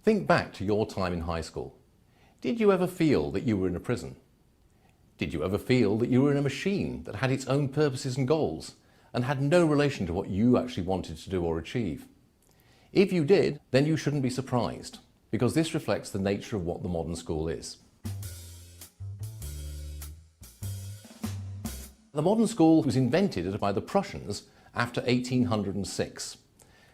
Think back to your time in high school. Did you ever feel that you were in a prison? Did you ever feel that you were in a machine that had its own purposes and goals and had no relation to what you actually wanted to do or achieve? If you did, then you shouldn't be surprised, because this reflects the nature of what the modern school is. The modern school was invented by the Prussians after 1806.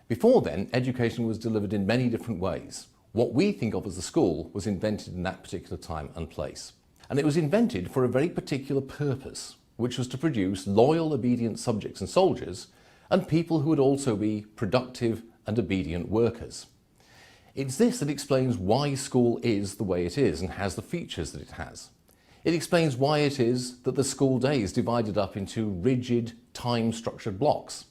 Before then, education was delivered in many different ways. What we think of as the school was invented in that particular time and place. And it was invented for a very particular purpose, which was to produce loyal, obedient subjects and soldiers, and people who would also be productive and obedient workers. It's this that explains why school is the way it is and has the features that it has. It explains why it is that the school day is divided up into rigid, time-structured blocks.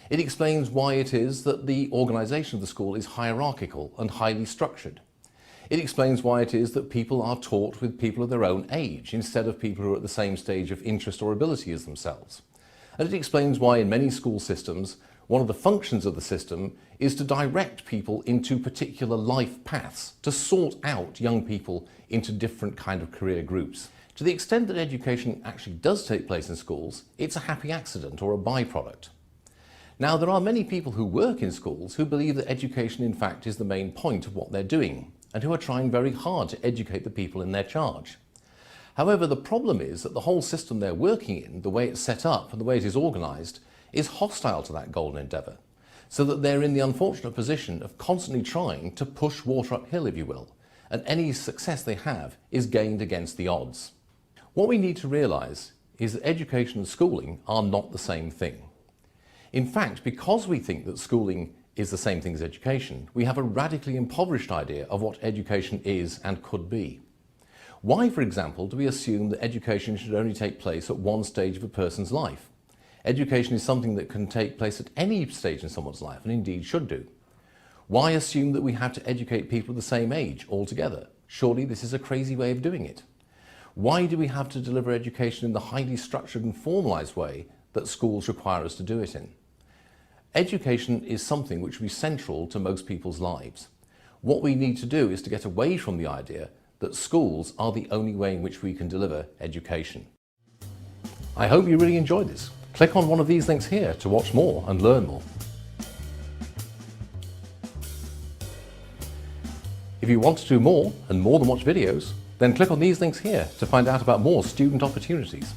It explains why it is that the organisation of the school is hierarchical and highly structured. It explains why it is that people are taught with people of their own age instead of people who are at the same stage of interest or ability as themselves. And it explains why in many school systems, one of the functions of the system is to direct people into particular life paths, to sort out young people into different kind of career groups. To the extent that education actually does take place in schools, it's a happy accident or a byproduct. Now, there are many people who work in schools who believe that education in fact is the main point of what they're doing, and who are trying very hard to educate the people in their charge. However, the problem is that the whole system they're working in, the way it's set up and the way it is organised, is hostile to that golden endeavour, so that they're in the unfortunate position of constantly trying to push water uphill, if you will, and any success they have is gained against the odds. What we need to realise is that education and schooling are not the same thing. In fact, because we think that schooling is the same thing as education, we have a radically impoverished idea of what education is and could be. Why, for example, do we assume that education should only take place at one stage of a person's life? Education is something that can take place at any stage in someone's life, and indeed should do. Why assume that we have to educate people of the same age altogether? Surely this is a crazy way of doing it. Why do we have to deliver education in the highly structured and formalised way that schools require us to do it in? Education is something which will be central to most people's lives. What we need to do is to get away from the idea that schools are the only way in which we can deliver education. I hope you really enjoyed this. Click on one of these links here to watch more and learn more. If you want to do more and more than watch videos, then click on these links here to find out about more student opportunities.